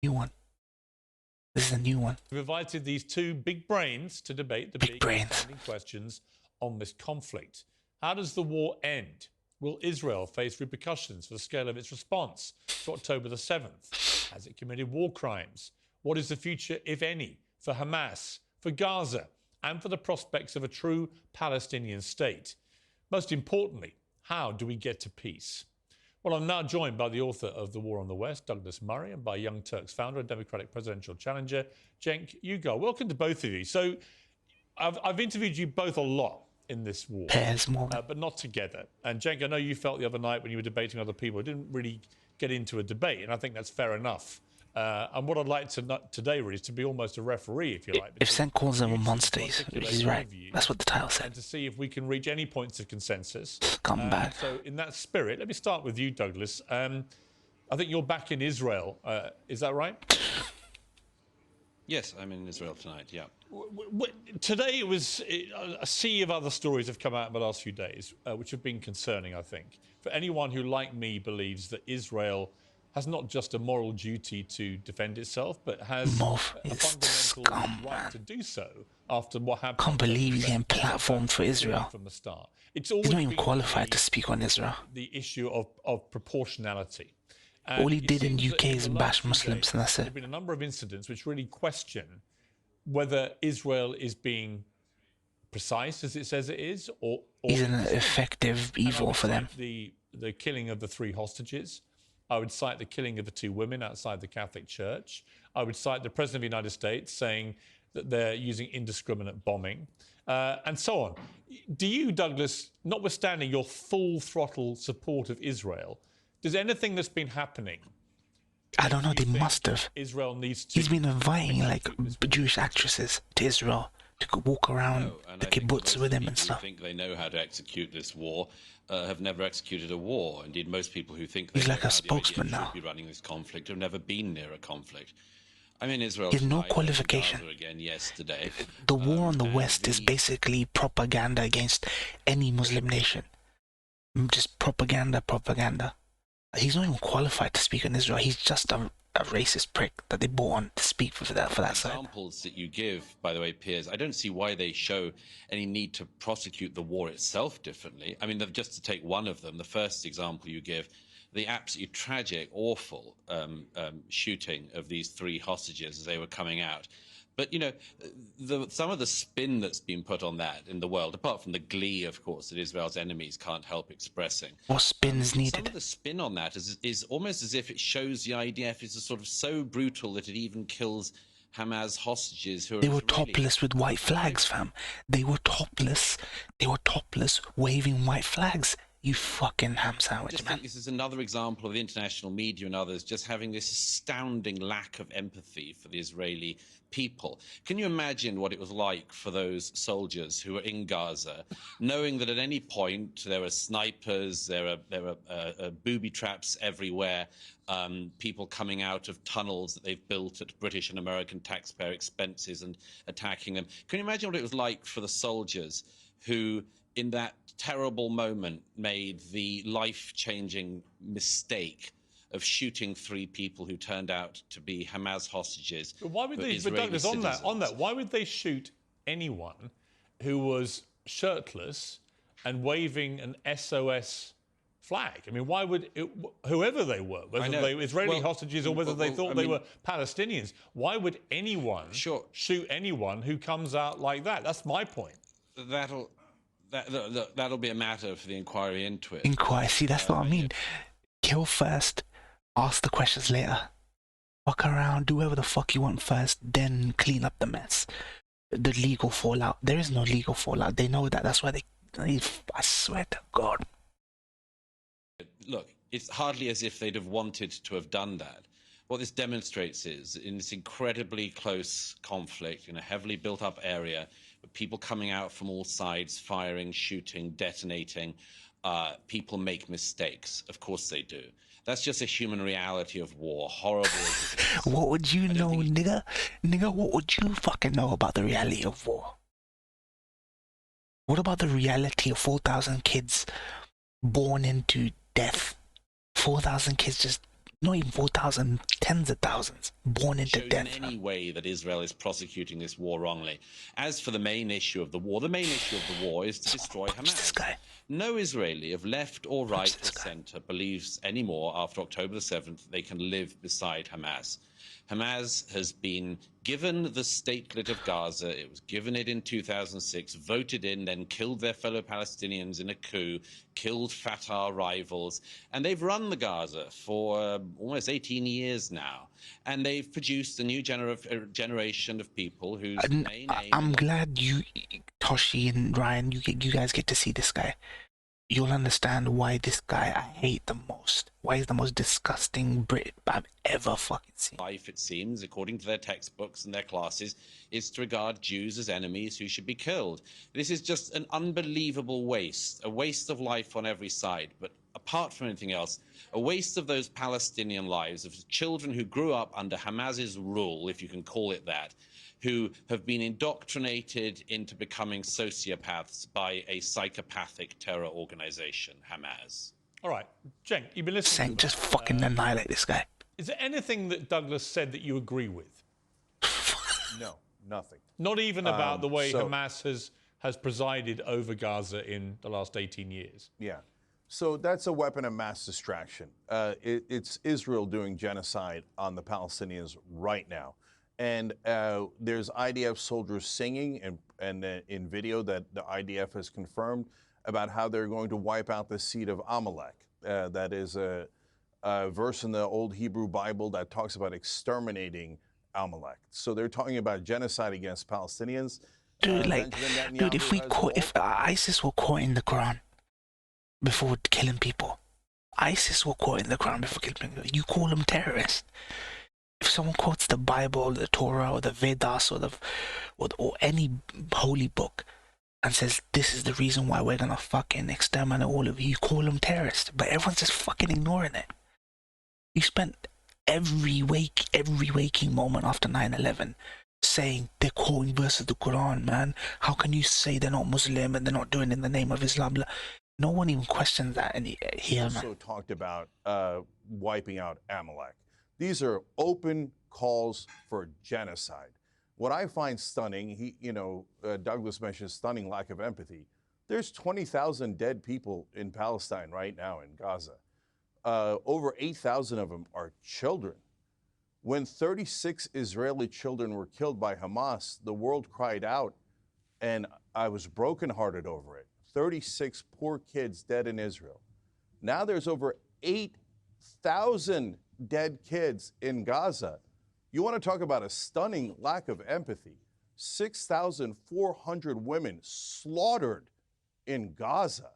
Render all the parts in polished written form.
New one. This is a new one. We've invited these two big brains to debate the big outstanding questions on this conflict. How does the war end? Will Israel face repercussions for the scale of its response to October the 7th? Has it committed war crimes? What is the future, if any, for Hamas, for Gaza, and for the prospects of a true Palestinian state? Most importantly, how do we get to peace? Well, I'm now joined by the author of The War on the West, Douglas Murray, and by Young Turks founder and Democratic presidential challenger, Cenk Uygur. Welcome to both of you. So I've interviewed you both a lot in this war, but not together. And Cenk, I know you felt the other night when you were debating other people, it didn't really get into a debate, and I think that's fair enough. And what I'd like to today really is to be almost a referee, if you like. If Cenk calls them a monster, he's right. That's what the title said. And to see if we can reach any points of consensus. Scumbag. So in that spirit, let me start with you, Douglas. I think you're back in Israel. Is that right? Yes, I'm in Israel tonight, yeah. Today it was a sea of other stories have come out in the last few days, which have been concerning, I think. For anyone who, like me, believes that Israel has not just a moral duty to defend itself, but has a fundamental right to do so after what happened. Can't believe he's getting platformed for Israel. From the start. He's not even qualified to speak on Israel. The issue of proportionality. All he did in UK is bash Muslims, and that's it. There have been a number of incidents which really question whether Israel is being precise as it says it is, or he's an effective evil for them. The killing of the 3 hostages. I would cite the killing of the 2 women outside the Catholic Church. I would cite the President of the United States saying that they're using indiscriminate bombing, and so on. Do you, Douglas, notwithstanding your full throttle support of Israel, does anything that's been happening? I don't know, they must have. Israel needs to. He's been inviting like Jewish actresses to Israel to walk around the kibbutz with him and stuff. I think they know how to execute this war. Have never executed a war. Indeed, most people who think he's like a spokesman now. Should be running this conflict have never been near a conflict. I'm in Israel. He has no qualification. Again yesterday. The war on the West is basically propaganda against any Muslim nation. Just propaganda. He's not even qualified to speak on Israel. He's just a racist prick that they brought on to speak for that side. Examples that you give, by the way, Piers, I don't see why they show any need to prosecute the war itself differently. I mean, just to take one of them, the first example you give, the absolutely tragic, awful shooting of these 3 hostages as they were coming out. But, you know, some of the spin that's been put on that in the world, apart from the glee, of course, that Israel's enemies can't help expressing. What spin is needed? Some of the spin on that is almost as if it shows the IDF is sort of so brutal that it even kills Hamas hostages who are They were topless with white flags, fam. They were topless waving white flags. You fucking ham sandwich, man. I think this is another example of the international media and others just having this astounding lack of empathy for the Israeli people. Can you imagine what it was like for those soldiers who were in Gaza, knowing that at any point there were snipers, there are booby traps everywhere, people coming out of tunnels that they've built at British and American taxpayer expenses and attacking them? Can you imagine what it was like for the soldiers who, in that terrible moment, made the life-changing mistake of shooting 3 people who turned out to be Hamas hostages? But why would they? But Douglas, on that, why would they shoot anyone who was shirtless and waving an SOS flag? I mean, why would whoever they were, whether they were Israeli hostages or whether they thought they were Palestinians, why would anyone shoot anyone who comes out like that? That's my point. That'll be a matter for the inquiry into it. See, that's what I mean. Kill first, ask the questions later. Fuck around, do whatever the fuck you want first, then clean up the mess. The legal fallout. There is no legal fallout. They know that. That's why I swear to God. Look, it's hardly as if they'd have wanted to have done that. What this demonstrates is, in this incredibly close conflict, in a heavily built-up area, with people coming out from all sides, firing, shooting, detonating, people make mistakes. Of course they do. That's just a human reality of war. Horrible. What would you know, nigga? Nigga, what would you fucking know about the reality of war? What about the reality of 4,000 kids born into death? 4,000 kids just Not even 4,000, tens of thousands born into death. In any way that Israel is prosecuting this war wrongly. As for the main issue of the war, the main issue of the war is to destroy Hamas. This guy. No Israeli of left or right or centre believes anymore after October the 7th they can live beside Hamas. Hamas has been given the statelet of Gaza. It was given it in 2006, voted in, then killed their fellow Palestinians in a coup, killed Fatah rivals, and they've run the Gaza for almost 18 years now. And they've produced a new generation of people whose main aim... I'm glad you, Toshi and Ryan, you guys get to see this guy. You'll understand why this guy I hate the most. Why he's the most disgusting Brit I've ever fucking seen. Life, it seems, according to their textbooks and their classes, is to regard Jews as enemies who should be killed. This is just an unbelievable waste, a waste of life on every side. But apart from anything else, a waste of those Palestinian lives, of children who grew up under Hamas's rule, if you can call it that, who have been indoctrinated into becoming sociopaths by a psychopathic terror organization, Hamas. All right, Cenk, you've been listening. Cenk, just fucking annihilate this guy. Is there anything that Douglas said that you agree with? No, nothing. Not even about the way Hamas has presided over Gaza in the last 18 years? Yeah. So that's a weapon of mass distraction. It's Israel doing genocide on the Palestinians right now. And there's IDF soldiers singing and in video that the IDF has confirmed about how they're going to wipe out the seed of Amalek. That is a verse in the old Hebrew Bible that talks about exterminating Amalek. So they're talking about genocide against Palestinians. Dude, dude, if ISIS were caught in the Quran before killing people, ISIS were caught in the Quran before killing people, you call them terrorists. If someone quotes the Bible, the Torah, or the Vedas, or any holy book, and says this is the reason why we're gonna fucking exterminate all of you, you call them terrorists. But everyone's just fucking ignoring it. You spent every waking moment after 9/11 saying they're quoting verses of the Quran, man. How can you say they're not Muslim and they're not doing it in the name of Islam? No one even questions that here, man. Also talked about wiping out Amalek. These are open calls for genocide. What I find stunning, Douglas mentioned stunning lack of empathy. There's 20,000 dead people in Palestine right now in Gaza. Over 8,000 of them are children. When 36 Israeli children were killed by Hamas, the world cried out, and I was brokenhearted over it. 36 poor kids dead in Israel. Now there's over 8,000 dead kids in Gaza. You want to talk about a stunning lack of empathy. 6,400 women slaughtered in Gaza.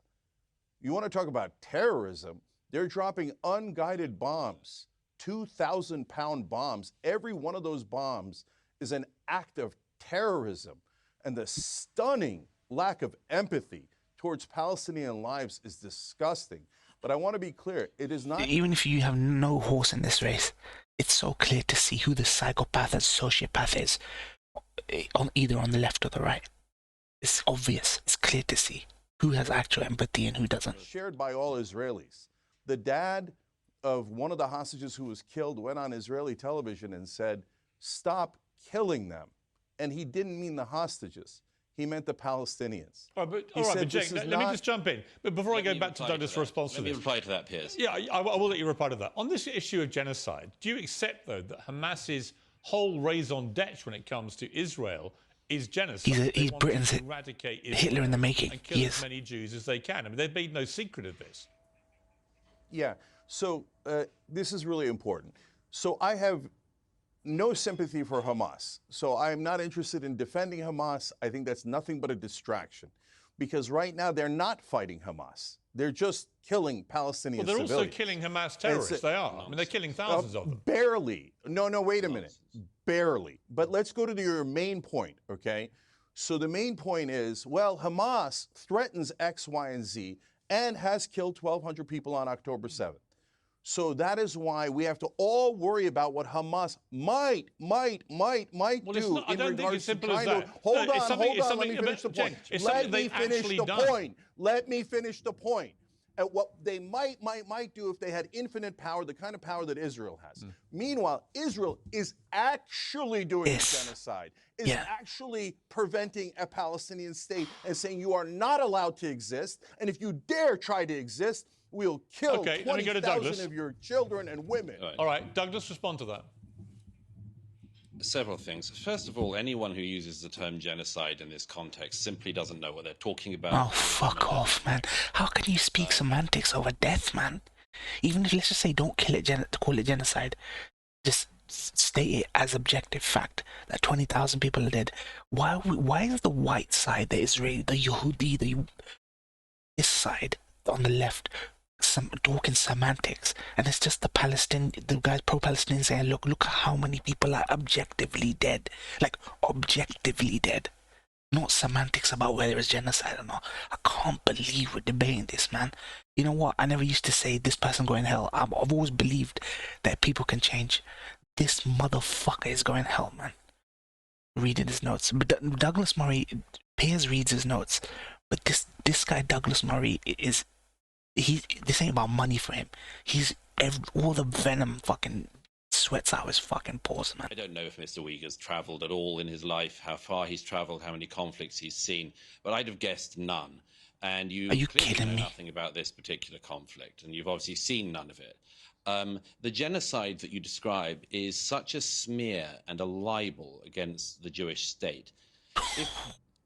You want to talk about terrorism? They're dropping unguided bombs, 2,000-pound bombs. Every one of those bombs is an act of terrorism. And the stunning lack of empathy towards Palestinian lives is disgusting. But I want to be clear, it is not... Even if you have no horse in this race, it's so clear to see who the psychopath and sociopath is, either on the left or the right. It's obvious. It's clear to see who has actual empathy and who doesn't. Shared by all Israelis. The dad of one of the hostages who was killed went on Israeli television and said, stop killing them. And he didn't mean the hostages. He meant the Palestinians. All right, but Cenk, let me just jump in. But before I go back to Douglas' response to this... Let me reply to that, Piers. Yeah, I will let you reply to that. On this issue of genocide, do you accept, though, that Hamas's whole raison d'etre when it comes to Israel is genocide? He's Britain's Hitler in the making. And kill as many Jews as they can. I mean, they've made no secret of this. Yeah, so this is really important. So I have no sympathy for Hamas. So I'm not interested in defending Hamas. I think that's nothing but a distraction. Because right now they're not fighting Hamas. They're just killing Palestinian civilians. Well, they're also killing Hamas terrorists. They are. I mean, they're killing thousands of them. Barely. No, wait a minute. Barely. But let's go to your main point, okay? So the main point is, well, Hamas threatens X, Y, and Z and has killed 1,200 people on October 7th. So that is why we have to all worry about what Hamas might do in regards to trying to... Hold on, let me finish the point. Let me finish the point. at what they might do if they had infinite power, the kind of power that Israel has. Meanwhile, Israel is actually doing genocide, is actually preventing a Palestinian state and saying you are not allowed to exist, and if you dare try to exist, we'll kill 20,000 of your children and women. All right, Douglas, respond to that. Several things. First of all, anyone who uses the term genocide in this context simply doesn't know what they're talking about. Oh, fuck off, man. How can you speak semantics over death, man? Even if, let's just say, don't kill it, call it genocide. Just state it as objective fact that 20,000 people are dead. Why is the white side, the Israeli, the Yehudi, this side on the left, talking semantics, and it's just the guys pro-Palestinian saying, look at how many people are objectively dead, like objectively dead, not semantics about whether it's genocide or not. I can't believe we're debating this, man. You know what? I never used to say this person going hell. I've always believed that people can change. This motherfucker is going hell, man. Reading his notes, but Douglas Murray, Piers reads his notes, but this guy Douglas Murray is. This ain't about money for him. All the venom fucking sweats out his fucking pores, man. I don't know if Mr. Uyghur's travelled at all in his life, how far he's travelled, how many conflicts he's seen, but I'd have guessed none. And are you kidding me? Nothing about this particular conflict, and you've obviously seen none of it. The genocide that you describe is such a smear and a libel against the Jewish state. If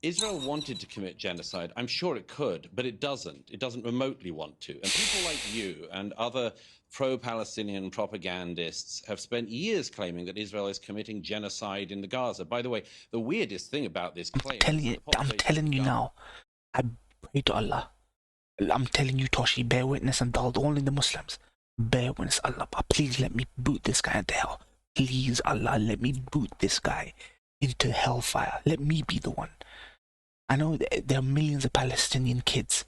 Israel wanted to commit genocide, I'm sure it could, but it doesn't. It doesn't remotely want to. And people like you and other pro-Palestinian propagandists have spent years claiming that Israel is committing genocide in the Gaza. By the way, the weirdest thing about this claim... I'm telling you now, I pray to Allah. I'm telling you, Toshi, bear witness and all in the Muslims. Bear witness, Allah. Please let me boot this guy into hell. Please, Allah, let me boot this guy into hellfire. Let me be the one. I know there are millions of Palestinian kids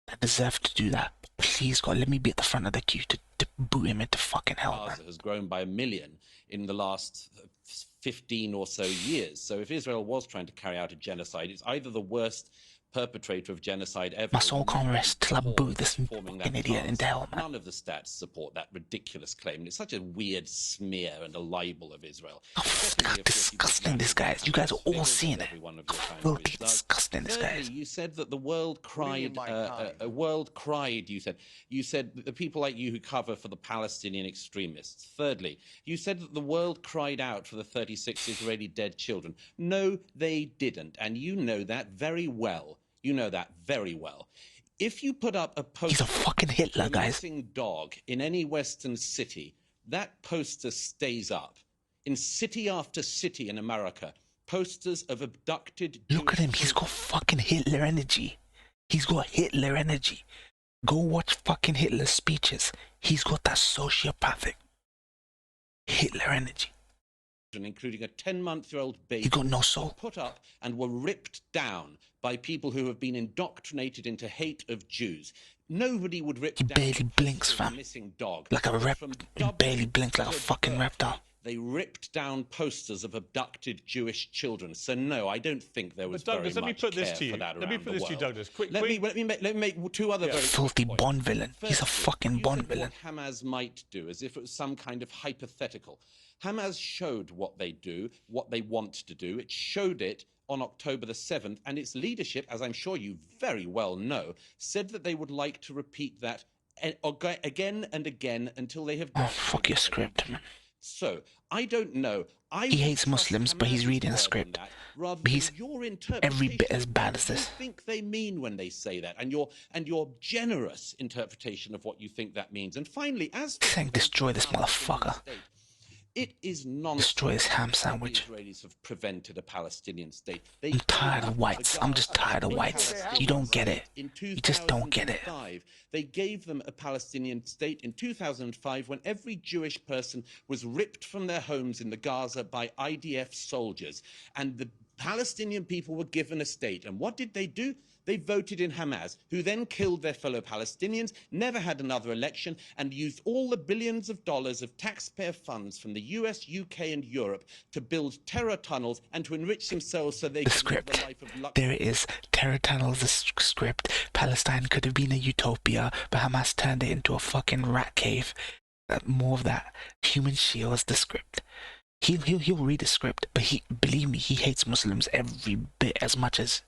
that deserve to do that. Please, God, let me be at the front of the queue to boot him into fucking hell, man. Has grown by 1 million in the last 15 or so years. So if Israel was trying to carry out a genocide, it's either the worst perpetrator of genocide ever. My soul can't rest till I boot this fucking idiot into hell, man. None of the stats support that ridiculous claim. And it's such a weird smear and a libel of Israel. How disgusting this guy is. You guys are all seeing it. Filthy, disgusting this guy is. You said that the world cried, you said that the people like you who cover for the Palestinian extremists. Thirdly, you said that the world cried out for the 36 Israeli dead children. No, they didn't. And you know that very well. You know that very well. If you put up a poster, he's a fucking Hitler, guys. Missing dog in any Western city, that poster stays up. In city after city in America, posters of abducted. Look at him. He's got fucking Hitler energy. He's got Hitler energy. Go watch fucking Hitler's speeches. He's got that sociopathic Hitler energy. Including a 10-month-old baby. He got no soul. Were put up and were ripped down by people who have been indoctrinated into hate of Jews. Nobody would rip down. He barely blinks, fam. Missing dog. Like a reptile. He barely blinks like a fucking reptile. They ripped down posters of abducted Jewish children. So no, I don't think there was Douglas, very much care for that around Let me put this to you, Douglas. Let me make two other very filthy points. Bond villain. Firstly, he's a fucking Bond villain. What Hamas might do, as if it was some kind of hypothetical. Hamas showed what they do, what they want to do. It showed it on October the 7th, and its leadership, as I'm sure you very well know, said that they would like to repeat that again and again until they have... Oh, fuck your script, man. So, I don't know. He hates Muslims, but he's reading a script. But he's every bit as bad as this. What do you think they mean when they say that? And your generous interpretation of what you think that means. And finally, as... Destroy this motherfucker. It is nonsense. Destroy his ham sandwich. The Israelis have prevented a Palestinian state. I'm tired of whites. I'm just tired of whites. You don't get it. You just don't get it. They gave them a Palestinian state in 2005 when every Jewish person was ripped from their homes in the Gaza by IDF soldiers. And the Palestinian people were given a state. And what did they do? They voted in Hamas, who then killed their fellow Palestinians, never had another election, and used all the billions of dollars of taxpayer funds from the US, UK, and Europe to build terror tunnels and to enrich themselves so they could live the life of luxury. There it is. Terror tunnels, the script. Palestine could have been a utopia, but Hamas turned it into a fucking rat cave. More of that. Human shields, the script. He'll read the script, but believe me, he hates Muslims every bit as much as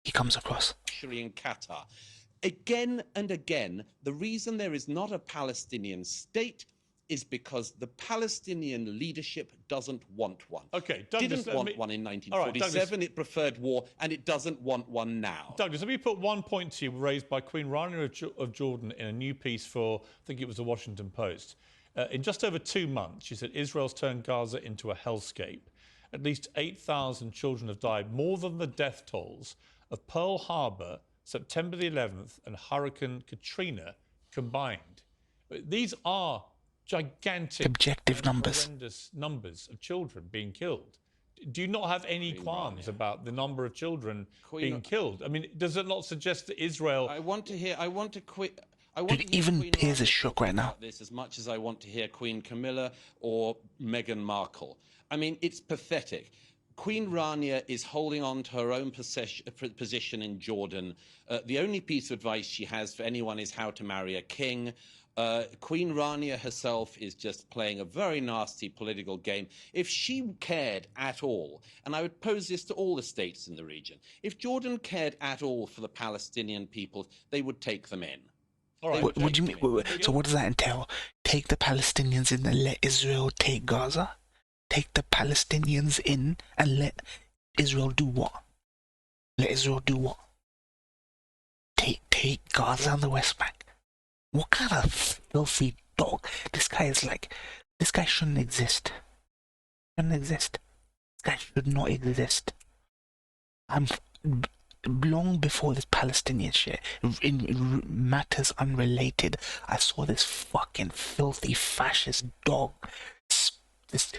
he comes across. In Qatar. Again and again, the reason there is not a Palestinian state is because the Palestinian leadership doesn't want one. Okay, Douglas, didn't want one in 1947. It preferred war, and it doesn't want one now. Douglas, let me put one point to you raised by Queen Rania of Jordan in a new piece for, I think it was the Washington Post. In just over 2 months, she said Israel's turned Gaza into a hellscape. At least 8,000 children have died, more than the death tolls of Pearl Harbor, September the 11th, and Hurricane Katrina combined. These are gigantic, objective numbers, horrendous numbers of children being killed. Do you not have any qualms about the number of children being killed? I mean, does it not suggest that Israel? Even Piers is shook right now. This as much as I want to hear Queen Camilla or Meghan Markle. I mean, it's pathetic. Queen Rania is holding on to her own position in Jordan. The only piece of advice she has for anyone is how to marry a king. Queen Rania herself is just playing a very nasty political game. If she cared at all, and I would pose this to all the states in the region, if Jordan cared at all for the Palestinian people, they would take them in. All right. What do you mean? So what does that entail? Take the Palestinians in and let Israel take Gaza? Take the Palestinians in and let Israel do what? Let Israel do what? Take Gaza and the West Bank. What kind of filthy dog? This guy shouldn't exist. This guy should not exist. Long before this Palestinian shit, in matters unrelated, I saw this fucking filthy fascist dog this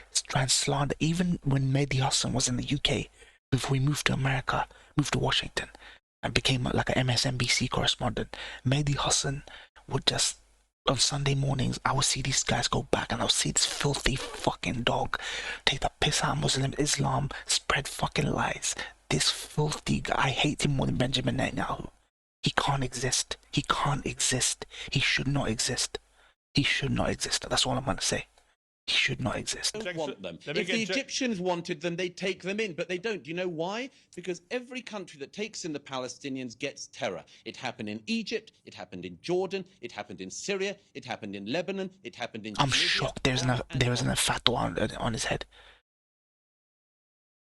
slander. Even when Mehdi Hassan was in the UK, before he moved to America, moved to Washington, and became like an MSNBC correspondent, Mehdi Hassan would just, on Sunday mornings, I would see these guys go back and I would see this filthy fucking dog take the piss out of Muslim Islam, spread fucking lies. This filthy guy, I hate him more than Benjamin Netanyahu. He can't exist. He can't exist. He should not exist. He should not exist. That's all I'm going to say. He should not exist. Don't want them. If the Egyptians wanted them, they'd take them in, but they don't. Do you know why? Because every country that takes in the Palestinians gets terror. It happened in Egypt, it happened in Jordan, it happened in Syria, it happened in Lebanon, it happened in I'm Tunisia, shocked there isn't a fatwa on his head.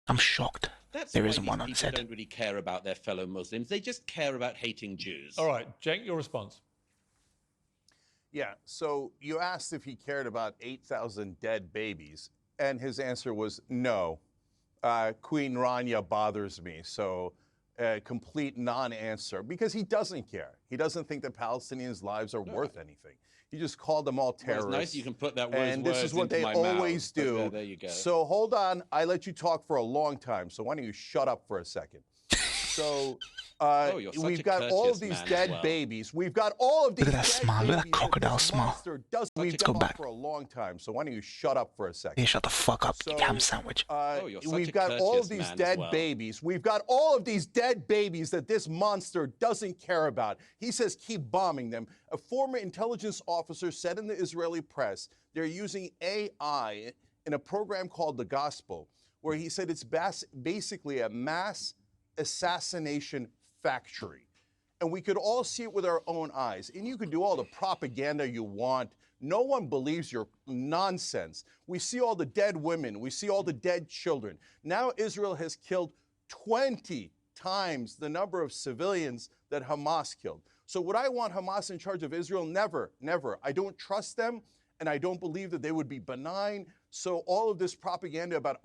I'm shocked. There isn't one on his head. They don't really care about their fellow Muslims. They just care about hating Jews. All right, Cenk, your response. Yeah, so you asked if he cared about 8,000 dead babies, and his answer was no. Queen Rania bothers me, so complete non-answer, because he doesn't care. He doesn't think the Palestinians' lives are worth anything. He just called them all terrorists. Well, it's nice you can put that and this is what they always do. There you go. So hold on, I let you talk for a long time, so why don't you shut up for a second? So we've got all of these dead babies. We've got all of these Look at that smile. Look at that crocodile smile. We've go back for a long time. So why don't you shut up for a second? Yeah, shut the fuck up, you ham sandwich. We've got all of these dead babies. We've got all of these dead babies that this monster doesn't care about. He says keep bombing them. A former intelligence officer said in the Israeli press they're using AI in a program called The Gospel, where he said it's basically a mass assassination factory. And we could all see it with our own eyes. And you can do all the propaganda you want. No one believes your nonsense. We see all the dead women. We see all the dead children. Now Israel has killed 20 times the number of civilians that Hamas killed. So would I want Hamas in charge of Israel? Never, never. I don't trust them, and I don't believe that they would be benign. So all of this propaganda about,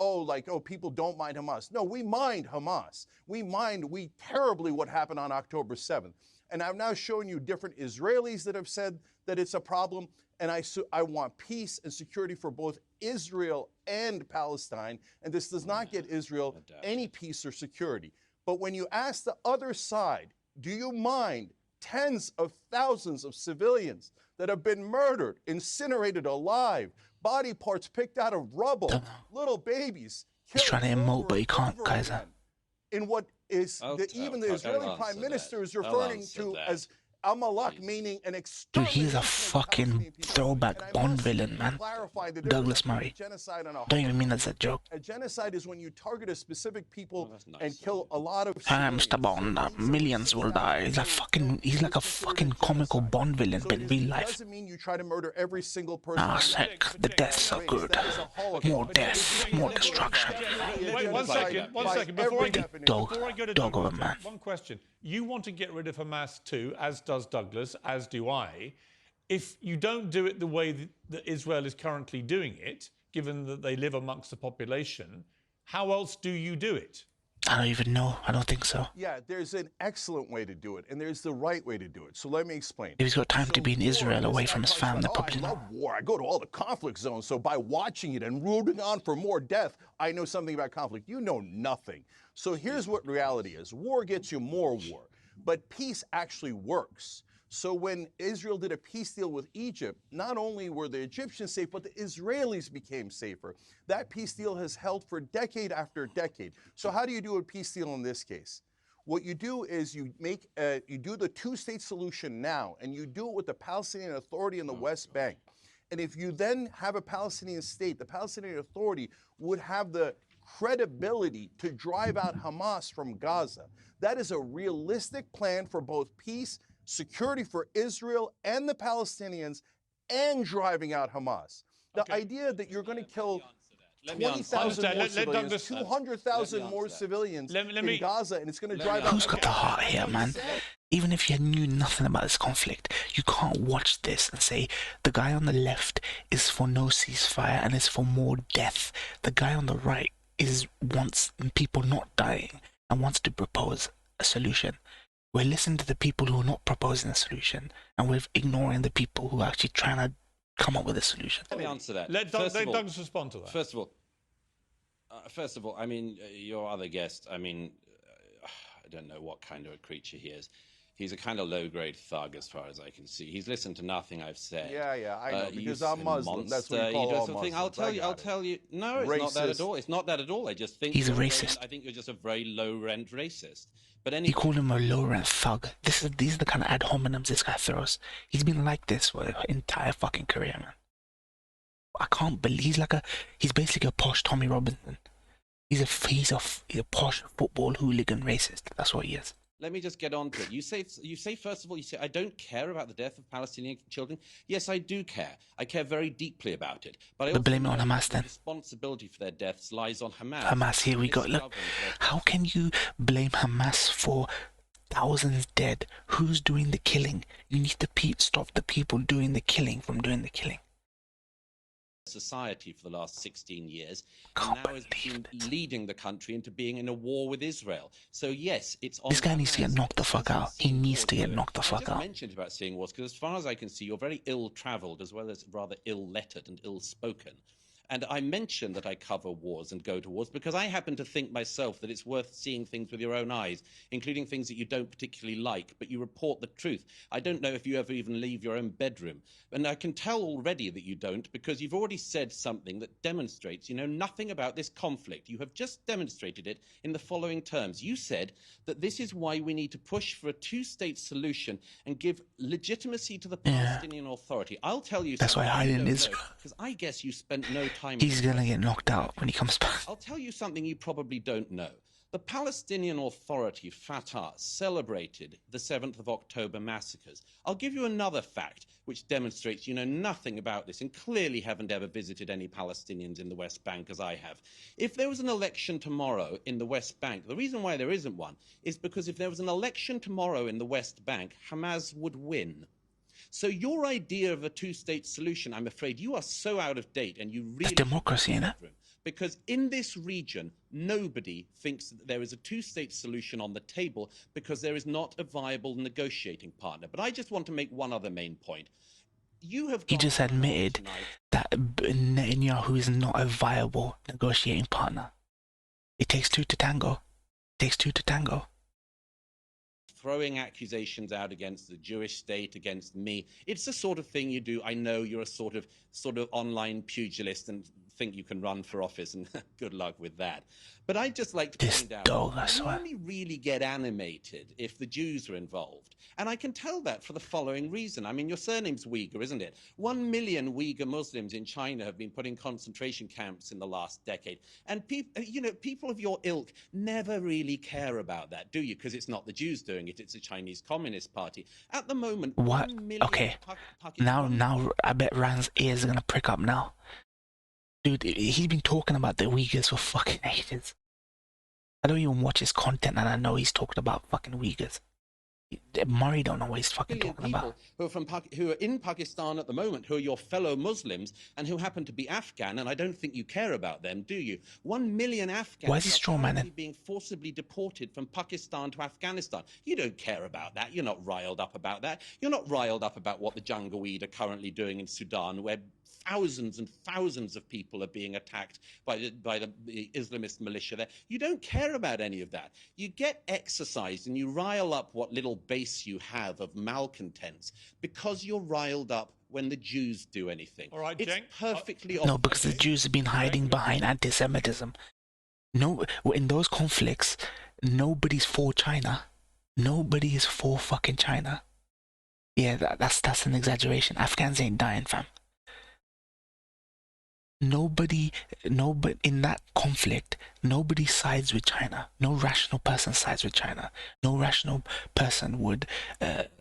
people don't mind Hamas. No, we mind Hamas. We terribly what happened on October 7th. And I've now shown you different Israelis that have said that it's a problem. And I want peace and security for both Israel and Palestine. And this does not get Israel any peace or security. But when you ask the other side, do you mind tens of thousands of civilians that have been murdered, incinerated alive, body parts picked out of rubble, little babies killed? He's trying to emote, but he can't, Kaiser. In what is even the Israeli Prime Minister is referring to as Amalek, meaning an Dude, he's a fucking throwback Bond villain, man. Douglas Murray. Don't even mean that's a joke. A genocide is when you target a specific people and kill a lot of Mr. Bond, millions will die. He's like a fucking comical Bond villain, but in real life. Doesn't mean you try to murder every single person. Ah, heck, the deaths are good. More death, more destruction. Wait, one second. Before I go to dog of a man. One question. You want to get rid of Hamas too, as does Douglas, as do I. If you don't do it the way that Israel is currently doing it, given that they live amongst the population, how else do you do it? I don't even know. I don't think so. Yeah, there's an excellent way to do it, and there's the right way to do it. So let me explain. If he's got time to be in Israel away from his family, probably not. I love war. I go to all the conflict zones, so by watching it and rooting on for more death, I know something about conflict. You know nothing. So here's what reality is. War gets you more war, but peace actually works. So when Israel did a peace deal with Egypt, not only were the Egyptians safe, but the Israelis became safer. That peace deal has held for decade after decade. So how do you do a peace deal in this case? What you do is you do the two-state solution now, and you do it with the Palestinian Authority in the West Bank. And if you then have a Palestinian state, the Palestinian Authority would have the credibility to drive out Hamas from Gaza. That is a realistic plan for both peace, security for Israel and the Palestinians, and driving out Hamas. The idea that you're going to kill 20,000 more civilians, 200,000 more civilians in Gaza, and it's going to drive out... Who's got the heart here, man? Even if you knew nothing about this conflict, you can't watch this and say, the guy on the left is for no ceasefire and is for more death. The guy on the right wants people not dying and wants to propose a solution. We're listening to the people who are not proposing a solution, and we're ignoring the people who are actually trying to come up with a solution. Let me answer that. Let Douglas respond to that. First of all, I mean, your other guest, I mean, I don't know what kind of a creature he is. He's a kind of low-grade thug, as far as I can see. He's listened to nothing I've said. Yeah, I know, because I'm Muslim. That's what you call all Muslims. I'll tell you. No, it's not that at all. It's not that at all. I just think he's a racist. I think you're just a very low-rent racist. But anyway, you call him a low-rent thug. These are the kind of ad hominems this guy throws. He's been like this for his entire fucking career, man. I can't believe he's basically a posh Tommy Robinson. He's a posh football hooligan racist. That's what he is. Let me just get on to it. You say first of all, I don't care about the death of Palestinian children. Yes, I do care. I care very deeply about it. But I also blame it on Hamas then. The responsibility for their deaths lies on Hamas. Hamas, here we go. Look, how can you blame Hamas for thousands dead? Who's doing the killing? You need to stop the people doing the killing from doing the killing. Society for the last 16 years, and now has been leading the country into being in a war with Israel. So yes, it's on. This guy needs to get knocked the fuck out. He needs to get knocked the fuck out. I just mentioned about seeing wars because, as far as I can see, you're very ill-travelled as well as rather ill-lettered and ill-spoken. And I mention that I cover wars and go to wars because I happen to think myself that it's worth seeing things with your own eyes, including things that you don't particularly like, but you report the truth. I don't know if you ever even leave your own bedroom. And I can tell already that you don't because you've already said something that demonstrates you know nothing about this conflict. You have just demonstrated it in the following terms. You said that this is why we need to push for a two-state solution and give legitimacy to the Palestinian Authority. I'll tell you that's why I didn't Israel. Because I guess you spent no time. He's gonna get knocked out when he comes back. I'll tell you something you probably don't know. The Palestinian Authority, Fatah, celebrated the 7th of October massacres. I'll give you another fact which demonstrates you know nothing about this and clearly haven't ever visited any Palestinians in the West Bank as I have. If there was an election tomorrow in the West Bank, the reason why there isn't one is because if there was an election tomorrow in the West Bank, Hamas would win. So your idea of a two-state solution, I'm afraid you are so out of date and you really... That's democracy, innit? because in this region, nobody thinks that there is a two-state solution on the table because there is not a viable negotiating partner. But I just want to make one other main point. He just admitted that Netanyahu is not a viable negotiating partner. It takes two to tango. It takes two to tango. Throwing accusations out against the Jewish state, against me. It's the sort of thing you do. I know you're a sort of online pugilist and think you can run for office, and good luck with that. But I'd just like to point out, you only really get animated if the Jews are involved. And I can tell that for the following reason. I mean, your surname's Uyghur, isn't it? 1 million Uyghur Muslims in China have been put in concentration camps in the last decade. And people of your ilk never really care about that, do you? Because it's not the Jews doing it, it's the Chinese Communist Party. At the moment, what? Okay, now I bet Rand's ears are going to prick up now. Dude, he's been talking about the Uyghurs for fucking ages. I don't even watch his content and I know he's talking about fucking Uyghurs. Murray don't know what he's fucking talking about. Who are in Pakistan at the moment, who are your fellow Muslims and who happen to be Afghan, and I don't think you care about them, do you? 1 million Afghans Why is he strawmanning? Being forcibly deported from Pakistan to Afghanistan. You don't care about that. You're not riled up about that. You're not riled up about what the Janjaweed are currently doing in Sudan, where thousands and thousands of people are being attacked by the Islamist militia there. You don't care about any of that. You get exercised and you rile up what little base you have of malcontents because you're riled up when the Jews do anything. All right, it's Cenk. perfectly No, because the Jews have been hiding behind anti-Semitism. No, in those conflicts, nobody's for China. Nobody is for fucking China. Yeah, that's an exaggeration. Afghans ain't dying, fam. Nobody in that conflict, nobody sides with China. No rational person sides with China. No rational person would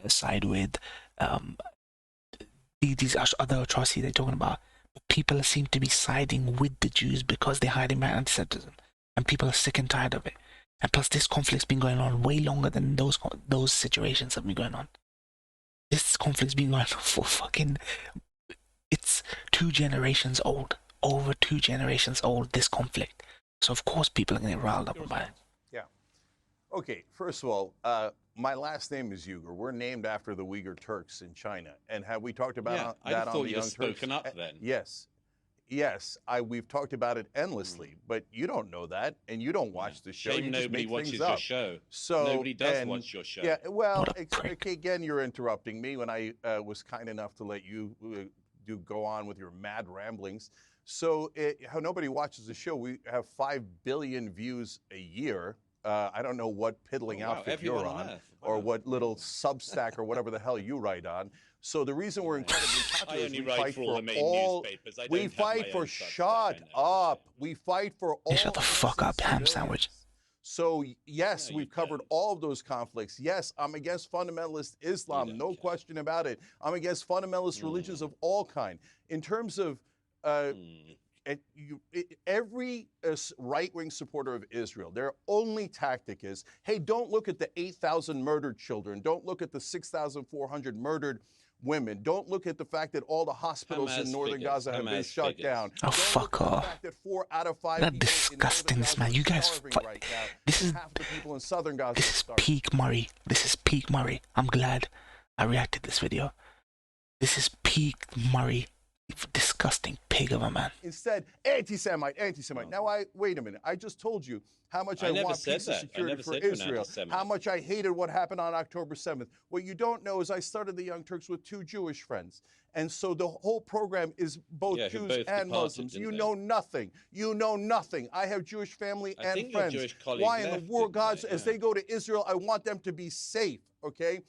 side with these other atrocities they're talking about. But people seem to be siding with the Jews because they're hiding behind anti-Semitism, and people are sick and tired of it. And plus, this conflict's been going on way longer than those situations have been going on. This conflict's been going on for fucking. It's 2 generations old. Over 2 generations old, this conflict. So of course people are going to get riled up about it. Yeah. Okay, first of all, my last name is Uygur. We're named after the Uyghur Turks in China. And have we talked about that on the Young Turks? Spoken up then. Yes. Yes, we've talked about it endlessly, but you don't know that, and you don't watch the show. Shame you just nobody make watches things your up. show. So, nobody does watch your show. Yeah, well, okay, again, you're interrupting me when I was kind enough to let you go on with your mad ramblings. So how nobody watches the show, we have 5 billion views a year. I don't know what piddling outfit you're on, or what little Substack or whatever the hell you write on. So the reason we're incredibly popular is we fight for all. We fight for. Shut up. We fight for all. Shut the fuck up, ham sandwich. So yes, we've covered all of those conflicts. Yes, I'm against fundamentalist Islam, no question about it. I'm against fundamentalist religions of all kind. In terms of every right-wing supporter of Israel, their only tactic is, hey, don't look at the 8,000 murdered children. Don't look at the 6,400 murdered women. Don't look at the fact that all the hospitals in northern Gaza have been shut down. Oh, fuck off. That 4 out of 5 That's disgusting, this man. You guys, right now. This is half the people in southern Gaza. This is peak Murray. This is peak Murray. I'm glad I reacted to this video. This is peak Murray. Disgusting pig of a man. Instead, anti-Semite. Now, wait a minute. I just told you how much I want peace and security for Israel. How much I hated what happened on October 7th. What you don't know is I started the Young Turks with 2 Jewish friends. And so the whole program is both Jews and Muslims. You know nothing. You know nothing. I have Jewish family and friends. Why in the world, God, as they go to Israel, I want them to be safe, okay?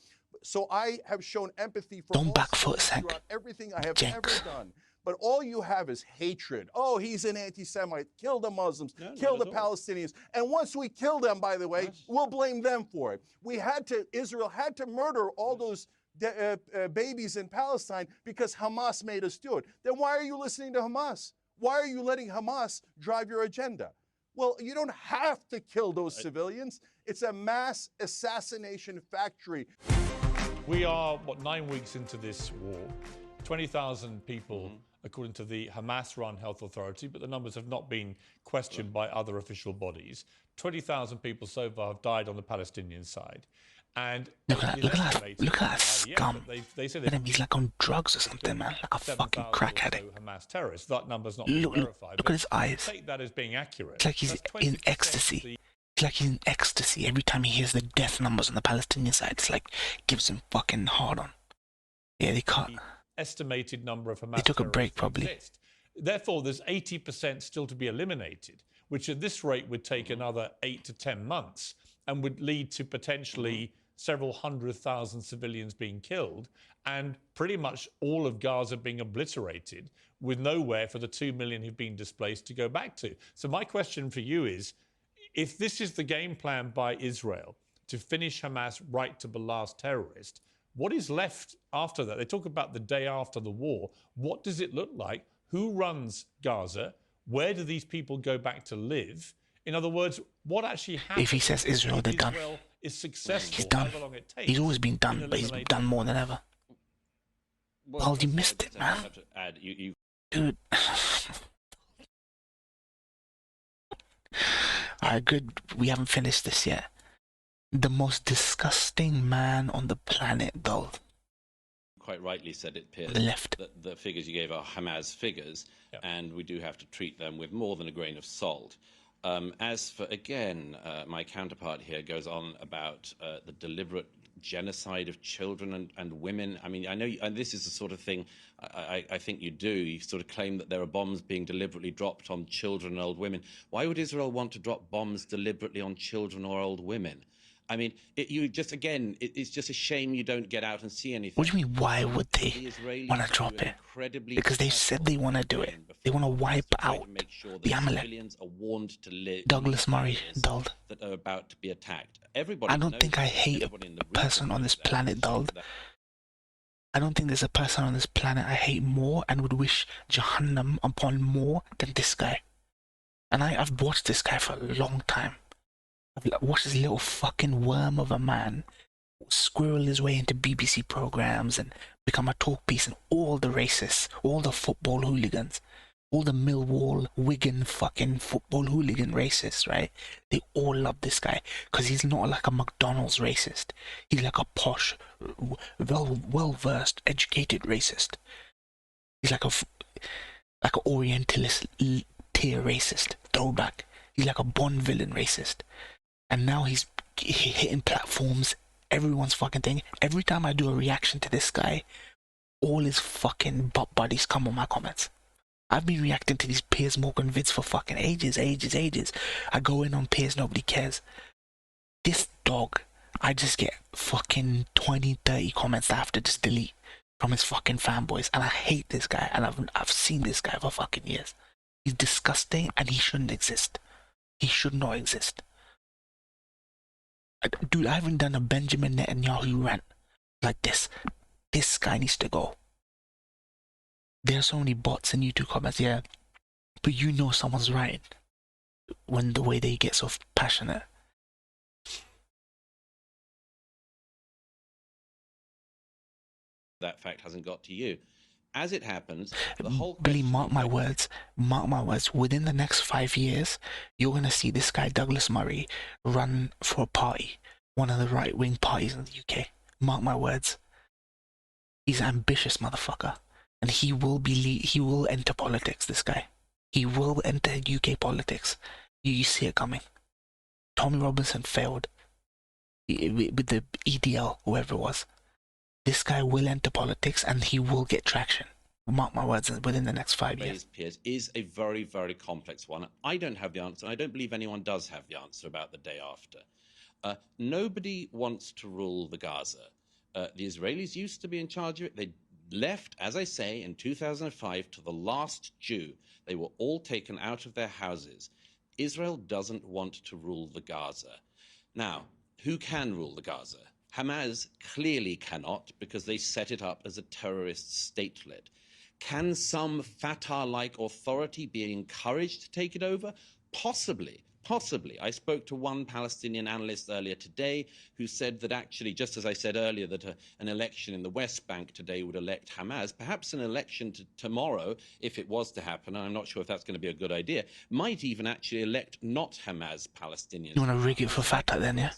So I have shown empathy for all throughout everything I have ever done. But all you have is hatred. Oh, he's an anti-Semite. Kill the Muslims. Kill the Palestinians. And once we kill them, by the way, we'll blame them for it. Israel had to murder all those babies in Palestine because Hamas made us do it. Then why are you listening to Hamas? Why are you letting Hamas drive your agenda? Well, you don't have to kill those civilians. It's a mass assassination factory. We are, 9 weeks into this war. 20,000 people according to the Hamas-run health authority, but the numbers have not been questioned by other official bodies. 20,000 people so far have died on the Palestinian side. And look at that scum. They say He's like on drugs or something, man. Like a fucking crack addict. Hamas terrorists. That number's not been verified. Look at his eyes. Take that as being accurate. It's like he's in ecstasy. It's like he's in ecstasy every time he hears the death numbers on the Palestinian side. It's like gives him fucking hard on. Yeah, they can't. Estimated number of Hamas. They took a break probably. Exist. Therefore, there's 80% still to be eliminated, which at this rate would take another 8 to 10 months and would lead to potentially several 100,000 civilians being killed and pretty much all of Gaza being obliterated with nowhere for the 2 million who've been displaced to go back to. So my question for you is, if this is the game plan by Israel to finish Hamas right to the last terrorist, what is left after that? They talk about the day after the war. What does it look like? Who runs Gaza? Where do these people go back to live? In other words, what actually happens? If he says Israel, they're done. Is successful. He's done. He's always been done, but he's done more than ever. Well, you missed it, man. Dude. Alright, good. We haven't finished this yet. The most disgusting man on the planet, though. Quite rightly said it, Piers. The left. The figures you gave are Hamas figures, and we do have to treat them with more than a grain of salt. As for, again, my counterpart here goes on about the deliberate genocide of children and women. I mean, I know, and this is the sort of thing I think you do. You sort of claim that there are bombs being deliberately dropped on children and old women. Why would Israel want to drop bombs deliberately on children or old women? I mean, it's just a shame you don't get out and see anything. What do you mean, why would they want to drop it? Because they said they want to do it. They want to wipe out the Amalek. Douglas Murray, Dald. That are about to be attacked. Everybody I don't think I hate a person on this planet, Dald. I don't think there's a person on this planet I hate more and would wish Jahannam upon more than this guy. And I've watched this guy for a long time. I've watched this little fucking worm of a man squirrel his way into BBC programs and become a talk piece, and all the racists, all the football hooligans, all the Millwall, Wigan fucking football hooligan racists, right? They all love this guy because he's not like a McDonald's racist. He's like a posh, well-versed, educated racist. He's like an Orientalist tier racist, throwback. He's like a Bond villain racist. And now he's hitting platforms, everyone's fucking thing. Every time I do a reaction to this guy, all his fucking butt buddies come on my comments. I've been reacting to these Piers Morgan vids for fucking ages. I go in on Piers, nobody cares. This dog, I just get fucking 20, 30 comments that I have to just delete from his fucking fanboys. And I hate this guy, and I've seen this guy for fucking years. He's disgusting, and he shouldn't exist. He should not exist. Dude, I haven't done a Benjamin Netanyahu rant like this. This guy needs to go. There are so many bots in YouTube comments, yeah. But you know someone's right when the way they get so passionate. That fact hasn't got to you. As it happens, the whole Billy, mark my words, within the next 5 years, you're going to see this guy, Douglas Murray, run for a party, one of the right-wing parties in the UK. Mark my words. He's an ambitious motherfucker, and he will enter politics, this guy. He will enter UK politics. You see it coming. Tommy Robinson failed with the EDL, whoever it was. This guy will enter politics and he will get traction. Mark my words, within the next 5 years. Piers is a very, very complex one. I don't have the answer. I don't believe anyone does have the answer about the day after. Nobody wants to rule the Gaza. The Israelis used to be in charge of it. They left, as I say, in 2005 to the last Jew. They were all taken out of their houses. Israel doesn't want to rule the Gaza. Now, who can rule the Gaza? Hamas clearly cannot, because they set it up as a terrorist statelet. Can some Fatah-like authority be encouraged to take it over? Possibly, Possibly. I spoke to one Palestinian analyst earlier today who said that actually, just as I said earlier, that an election in the West Bank today would elect Hamas, perhaps an election tomorrow, if it was to happen, and I'm not sure if that's going to be a good idea, might even actually elect not Hamas Palestinians. You want to rig it for Fatah then, yeah?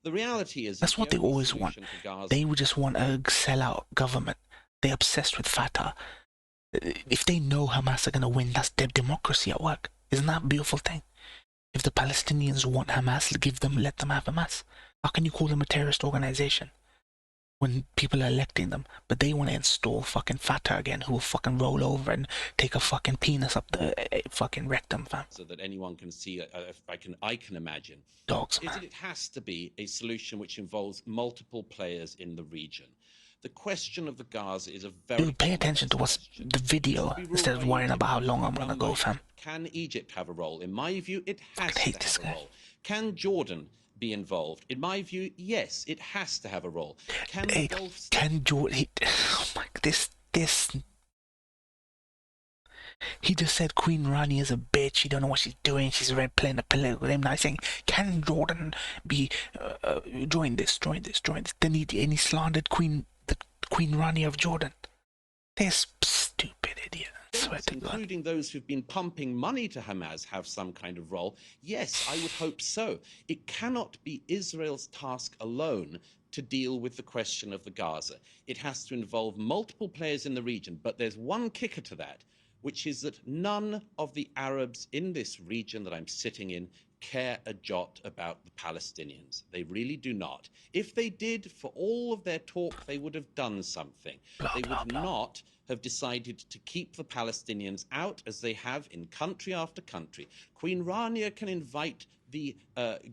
The reality is that's what they always want. They would just want a sellout government. They're obsessed with Fatah. If they know Hamas are going to win, that's their democracy at work. Isn't that a beautiful thing? If the Palestinians want Hamas, let them have Hamas. How can you call them a terrorist organization when people are electing them? But they want to install fucking Fatah again, who will fucking roll over and take a fucking penis up the fucking rectum, fam. So that anyone can see, I can imagine. Dogs, man. Is that it has to be a solution which involves multiple players in the region. The question of the Gaza is a very... Dude, pay attention to what's the video instead of worrying about how long I'm gonna go, fam. Can Egypt have a role? In my view, it has to have a role. Can Jordan be involved? In my view, yes, it has to have a role. Can Jordan... Oh my... This... He just said Queen Rani is a bitch. She don't know what she's doing. She's already playing a political game. Now he's saying, can Jordan be... join this. Then he slandered the Queen Rani of Jordan. This stupid idiot. I swear to God. Including those who've been pumping money to Hamas have some kind of role. Yes, I would hope so. It cannot be Israel's task alone to deal with the question of the Gaza. It has to involve multiple players in the region. But there's one kicker to that, which is that none of the Arabs in this region that I'm sitting in care a jot about the Palestinians. They really do not. If they did, for all of their talk, they would have done something. They would not have decided to keep the Palestinians out, as they have in country after country. Queen Rania can invite the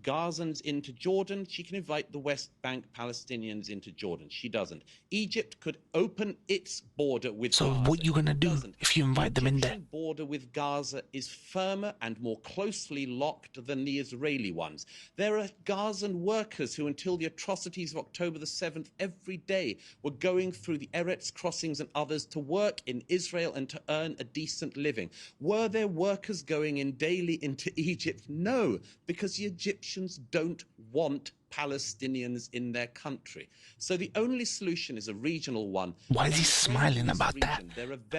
Gazans into Jordan. She can invite the West Bank Palestinians into Jordan. She doesn't. Egypt could open its border with Gaza. So what you gonna do if you invite them in there? The border with Gaza is firmer and more closely locked than the Israeli ones. There are Gazan workers who, until the atrocities of October the 7th, every day were going through the Eretz crossings and others to work in Israel and to earn a decent living. Were there workers going in daily into Egypt? No, because the Egyptians don't want Palestinians in their country. So the only solution is a regional one. Why is he smiling about that?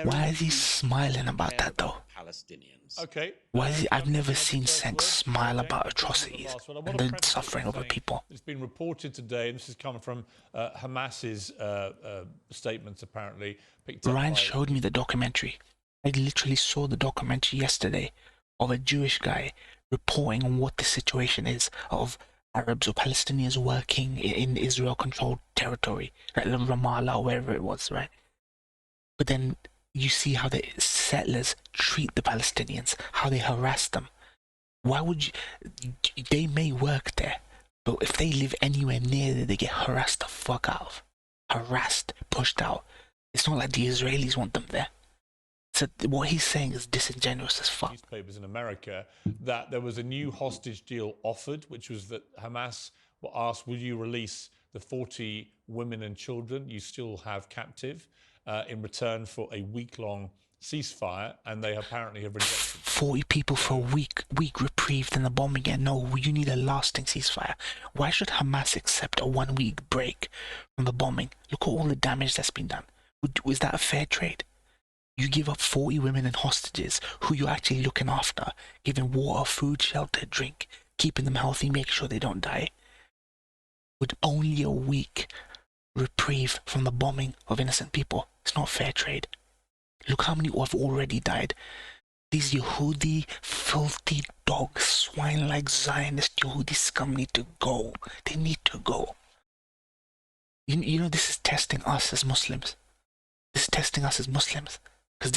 Why is he smiling about that, though? Palestinians. Okay. Why is he? I've never seen Cenk smile about atrocities and the suffering of the people. It's been reported today, and this is coming from Hamas's statements, apparently. Ryan showed me the documentary. I literally saw the documentary yesterday of a Jewish guy reporting on what the situation is of Arabs or Palestinians working in Israel-controlled territory, like Ramallah or wherever it was, right? But then you see how the settlers treat the Palestinians, how they harass them. Why would you... They may work there, but if they live anywhere near there, they get harassed the fuck out of. Harassed, pushed out. It's not like the Israelis want them there. So what he's saying is disingenuous as fuck. Newspapers in America that there was a new hostage deal offered, which was that Hamas were asked, will you release the 40 women and children you still have captive in return for a week-long ceasefire, and they apparently have rejected. 40 people for a week reprieved in the bombing, and no, you need a lasting ceasefire. Why should Hamas accept a 1 week break from the bombing? Look at all the damage that's been done. Was that a fair trade? You give up 40 women and hostages who you're actually looking after, giving water, food, shelter, drink, keeping them healthy, making sure they don't die. With only a week reprieve from the bombing of innocent people. It's not fair trade. Look how many have already died. These Yehudi, filthy dogs, swine like Zionist Yehudi scum need to go. They need to go. You know, this is testing us as Muslims. This is testing us as Muslims. Because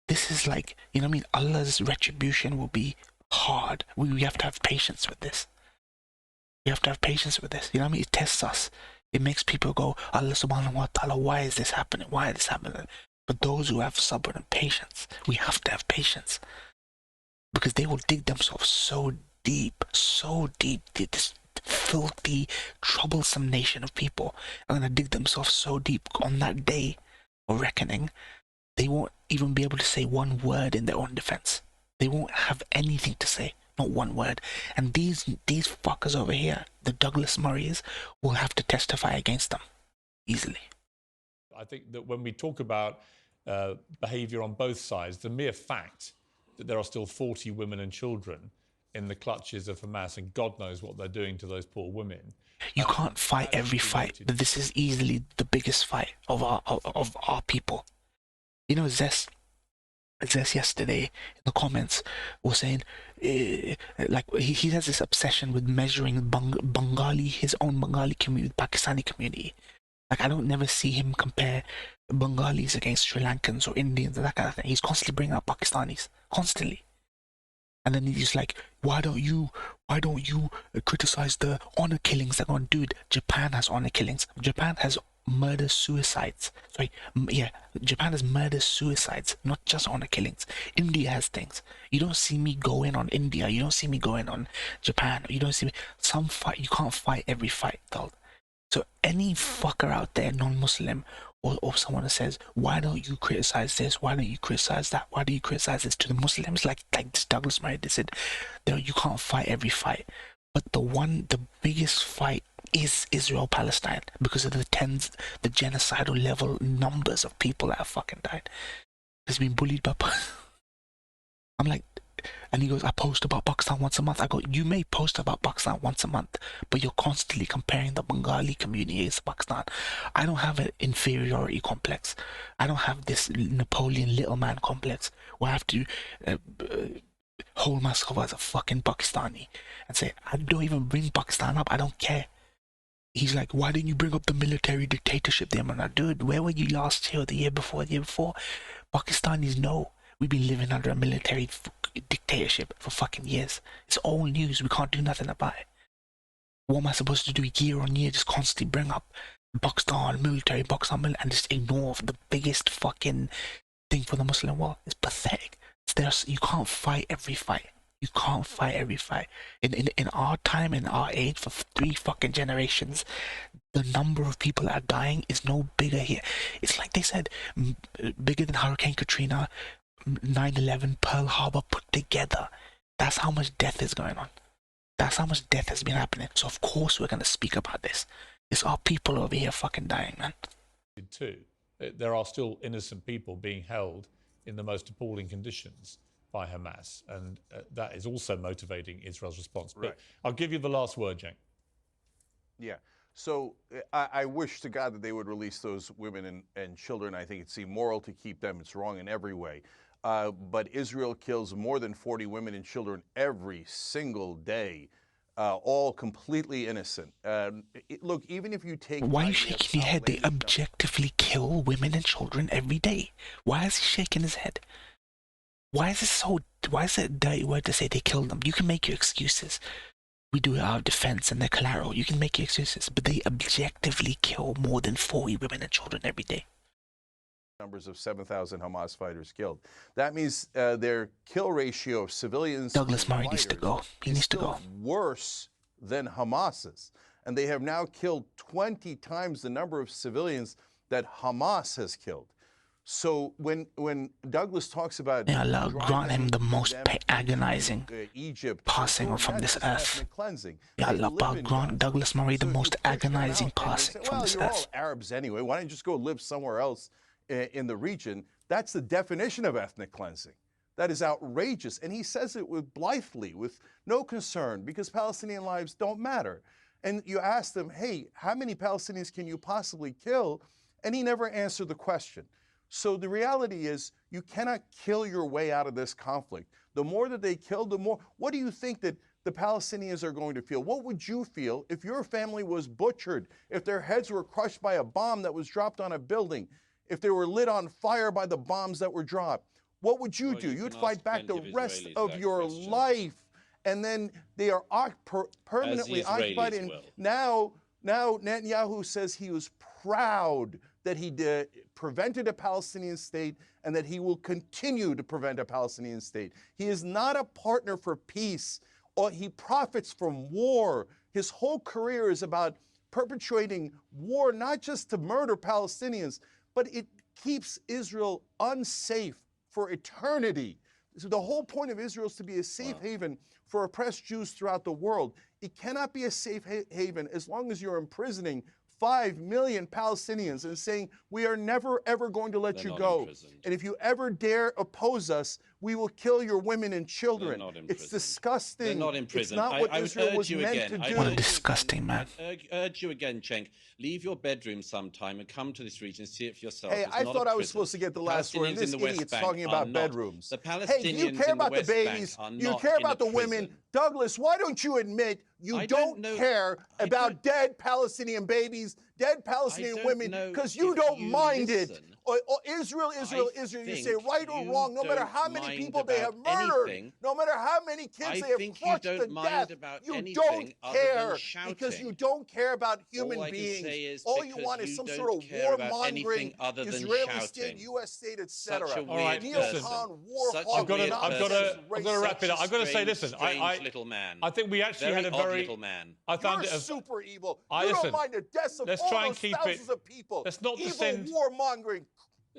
this is like, you know what I mean? Allah's retribution will be hard. We have to have patience with this. We have to have patience with this. You know what I mean? It tests us. It makes people go, Allah subhanahu wa ta'ala, why is this happening? Why is this happening? But those who have sabr and patience, we have to have patience. Because they will dig themselves so deep. This filthy, troublesome nation of people are going to dig themselves so deep on that day of reckoning. They won't even be able to say one word in their own defense. They won't have anything to say. Not one word. And these fuckers over here, the Douglas Murrays, will have to testify against them easily. I think that when we talk about behaviour on both sides, the mere fact that there are still 40 women and children in the clutches of Hamas, and God knows what they're doing to those poor women. You can't fight every fight, but this is easily the biggest fight of our people. You know, Zess yesterday in the comments was saying, like he has this obsession with measuring Bengali, his own Bengali community, Pakistani community. Like I don't never see him compare Bengalis against Sri Lankans or Indians and that kind of thing. He's constantly bringing up Pakistanis, constantly. And then he's like, why don't you criticize the honor killings that go on? Dude, Japan has honor killings. Japan has murder-suicides. Japan has murder-suicides, not just honor killings. India has things. You don't see me go in on India. You don't see me go in on Japan. You don't see me... Some fight, you can't fight every fight, though. So any fucker out there, non-Muslim, or someone that says, why don't you criticize this? Why don't you criticize that? Why do you criticize this to the Muslims? Like this Douglas Murray, they said, you can't fight every fight. But the biggest fight is Israel-Palestine because of the genocidal level numbers of people that have fucking died. Has been bullied by... I'm like... And he goes, I post about Pakistan once a month. I go, you may post about Pakistan once a month, but you're constantly comparing the Bengali community against Pakistan. I don't have an inferiority complex. I don't have this Napoleon little man complex where I have to hold myself as a fucking Pakistani and say, I don't even bring Pakistan up. I don't care. He's like, why didn't you bring up the military dictatorship there? I'm like, dude, where were you last year or the year before? Pakistanis know. We've been living under a military dictatorship for fucking years. It's all news. We can't do nothing about it. What am I supposed to do year on year? Just constantly bring up Pakistan, military, and just ignore the biggest fucking thing for the Muslim world? It's pathetic. You can't fight every fight. You can't fight every fight. In our time, in our age, for 3 fucking generations, the number of people that are dying is no bigger here. It's like they said, bigger than Hurricane Katrina, 9/11, Pearl Harbor put together. That's how much death is going on. That's how much death has been happening. So of course we're going to speak about this. It's our people over here fucking dying, man. Too. There are still innocent people being held in the most appalling conditions by Hamas, and that is also motivating Israel's response. But I'll give you the last word, Cenk. Yeah. So I wish to God that they would release those women and children. I think it's immoral to keep them. It's wrong in every way. But Israel kills more than 40 women and children every single day, all completely innocent. Look, even if you take... Why are you shaking your head? They objectively kill women and children every day. Why is he shaking his head? Why is it a dirty word to say they killed them? You can make your excuses. We do it out of defense and they're collateral. You can make your excuses, but they objectively kill more than 40 women and children every day. Numbers of 7,000 Hamas fighters killed. That means their kill ratio of civilians... Douglas Murray needs to go. He needs to go. Worse than Hamas's. And they have now killed 20 times the number of civilians that Hamas has killed. So when Douglas talks about... May Allah grant him the most agonizing passing from this earth. May Allah grant Douglas Murray the most agonizing passing from this earth. You're all Arabs anyway. Why don't you just go live somewhere else in the region? That's the definition of ethnic cleansing. That is outrageous. And he says it blithely, with no concern, because Palestinian lives don't matter. And you ask them, hey, how many Palestinians can you possibly kill? And he never answered the question. So the reality is, you cannot kill your way out of this conflict. The more that they kill, the more... What do you think that the Palestinians are going to feel? What would you feel if your family was butchered, if their heads were crushed by a bomb that was dropped on a building, if they were lit on fire by the bombs that were dropped? What would you do? You'd fight back the rest of your life. And then they are permanently occupied. And now Netanyahu says he was proud that he prevented a Palestinian state and that he will continue to prevent a Palestinian state. He is not a partner for peace, or he profits from war. His whole career is about perpetuating war, not just to murder Palestinians, but it keeps Israel unsafe for eternity. So the whole point of Israel is to be a safe haven for oppressed Jews throughout the world. It cannot be a safe haven as long as you're imprisoning 5 million Palestinians and saying, we are never, ever going to let you go. And if you ever dare oppose us, we will kill your women and children. It's disgusting. They're not in prison. It's not what Israel was meant to do. What a disgusting man. I urge you again, Cenk, leave your bedroom sometime and come to this region and see it for yourself. Hey, I thought I was supposed to get the last word. This idiot's talking about bedrooms. Hey, do you care about the babies? You care about the women? Douglas, why don't you admit you don't care about dead Palestinian babies, dead Palestinian women, because you don't mind it? Israel, you say right or wrong, no matter how many people they have murdered, no matter how many kids they have crushed to death, you don't care because you don't care about human beings. All you want is some sort of warmongering Israeli state, U.S. state, etc. All right, listen. I've got to wrap it up. I've got to say, listen, I think we actually had a very I found it super evil. You don't mind the deaths of all those thousands of people. Let's not descend. Warmongering.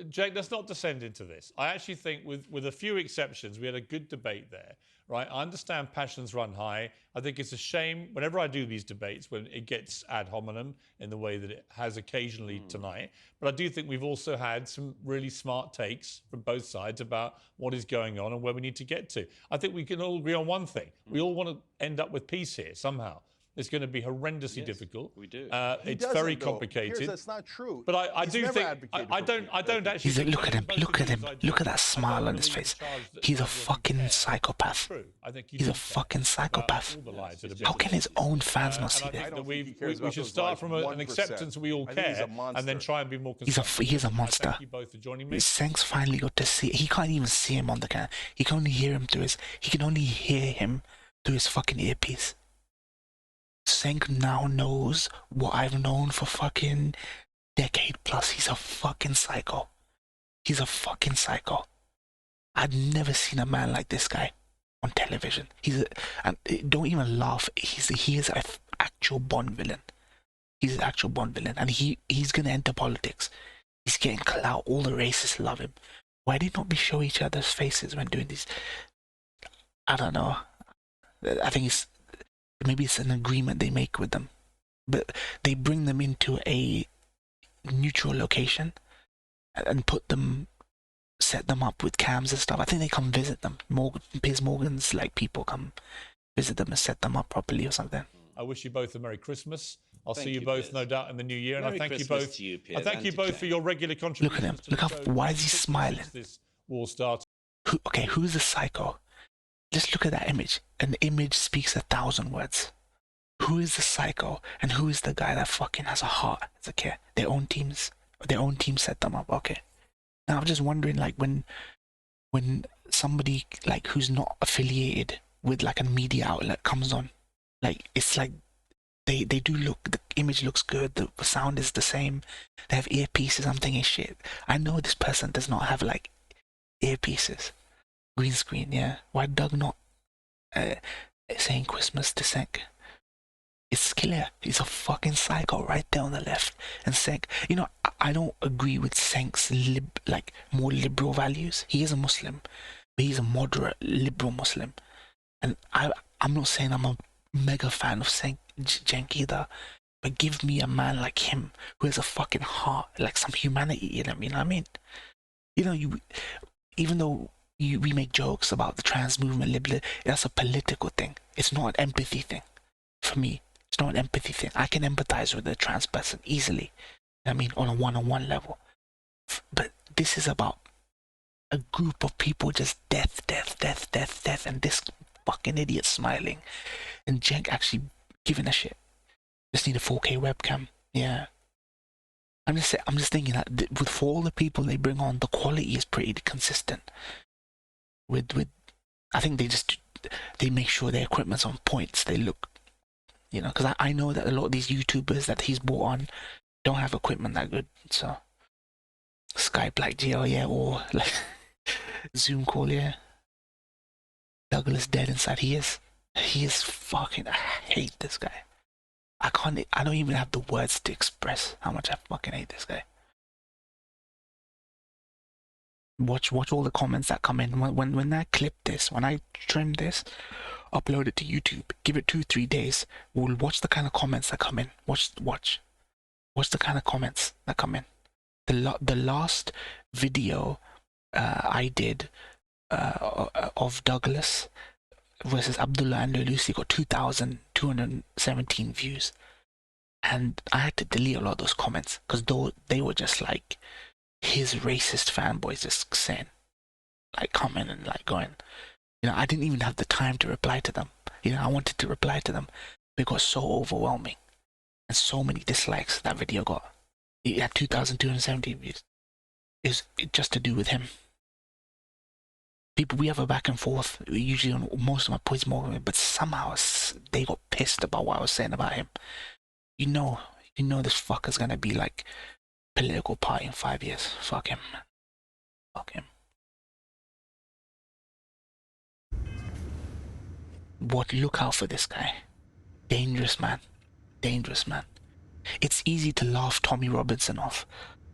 Jake, let's not descend into this. I actually think with a few exceptions, we had a good debate there, right? I understand passions run high. I think it's a shame whenever I do these debates when it gets ad hominem in the way that it has occasionally tonight. But I do think we've also had some really smart takes from both sides about what is going on and where we need to get to. I think we can all agree on one thing. We all want to end up with peace here somehow. It's going to be horrendously difficult. We do. It's very complicated. Piers, that's not true. But I do think I don't actually. Look at him. Look at him. Look at that smile on his face. He's a fucking psychopath. He's a fucking psychopath. How can his own fans not see that? We should start from an acceptance we all care, and then try and be more constructive. He's a monster. Thank you both for joining me. Cenk's finally got to see. He can't even see him on the camera. He can only hear him through his. He can only hear him through his fucking earpiece. Cenk now knows what I've known for fucking decade plus. He's a fucking psycho. He's a fucking psycho. I've never seen a man like this guy on television. And don't even laugh. He is an actual Bond villain. He's an actual Bond villain, and he's gonna enter politics. He's getting clout. All the racists love him. Why did not we show each other's faces when doing this? I don't know. I think maybe it's an agreement they make with them, but they bring them into a neutral location and set them up with cams and stuff. I think they come visit them. Piers Morgan's people come visit them and set them up properly or something. I wish you both a Merry Christmas. I'll see you both, no doubt, in the new year. And I thank you both. I thank you both for your regular contributions. Look at him. Look how. Why is he smiling? This war started. Who's the psycho? Just look at that image. An image speaks 1,000 words. Who is the psycho and who is the guy that fucking has a heart as a kid? Their own team set them up. Okay. Now I'm just wondering, when somebody who's not affiliated with a media outlet comes on, it's they do look. The image looks good. The sound is the same. They have earpieces. I'm thinking, shit. I know this person does not have earpieces. Green screen, yeah. Why Doug not saying Christmas to Cenk? It's clear. He's a fucking psycho right there on the left. And Cenk, I don't agree with Cenk's more liberal values. He is a Muslim, but he's a moderate liberal Muslim. And I'm not saying I'm a mega fan of Cenk either, but give me a man like him who has a fucking heart, some humanity in him. You know what I mean? Even though we make jokes about the trans movement, that's a political thing. It's not an empathy thing. For me, it's not an empathy thing. I can empathize with a trans person easily. I mean, on a one-on-one level. But this is about a group of people just death, and this fucking idiot smiling, and Cenk actually giving a shit. Just need a 4K webcam. Yeah. I'm just thinking that for all the people they bring on, the quality is pretty consistent. I think they make sure their equipment's on points. They look, because I know that a lot of these YouTubers that he's brought on don't have equipment that good. So Skype GL, yeah, or Zoom call, yeah. Douglas dead inside. He is fucking. I hate this guy. I don't even have the words to express how much I fucking hate this guy. Watch all the comments that come in. When I clip this, when I trim this, upload it to YouTube, give it 2-3 days, we'll watch the kind of comments that come in. Watch the kind of comments that come in. The last video I did of Douglas versus Abdullah and Lucy got 2,217 views, and I had to delete a lot of those comments because they were just like his racist fanboys just saying, like, coming and like going, you know, I didn't even have the time to reply to them. You know, I wanted to reply to them, but it got so overwhelming and so many dislikes that video got. It had 2,217 views. Is it just to do with him? People, we have a back and forth usually on most of my points more, but somehow they got pissed about what I was saying about him. You know this fucker's gonna be like political party in 5 years. Fuck him. Fuck him. Look out for this guy. Dangerous man. Dangerous man. It's easy to laugh Tommy Robinson off.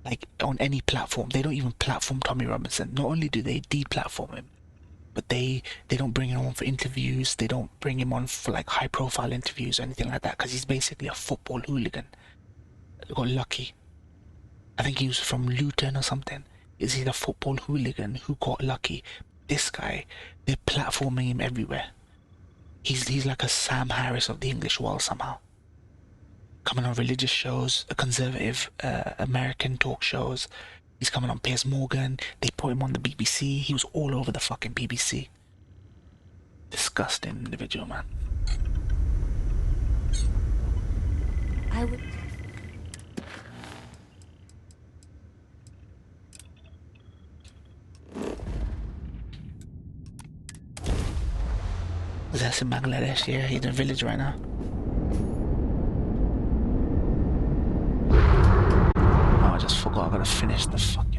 Like, on any platform. They don't even platform Tommy Robinson. Not only do they deplatform him, but they don't bring him on for interviews. They don't bring him on for like high profile interviews or anything like that, because he's basically a football hooligan. Got lucky. I think he was from Luton or something. Is he the football hooligan who got lucky? This guy, they're platforming him everywhere. He's like a Sam Harris of the English world somehow. Coming on religious shows, conservative American talk shows. He's coming on Piers Morgan. They put him on the BBC. He was all over the fucking BBC. Disgusting individual, man. I would... That's in Bangladesh, yeah, he's in a village right now. Oh, I just forgot I gotta finish the fucking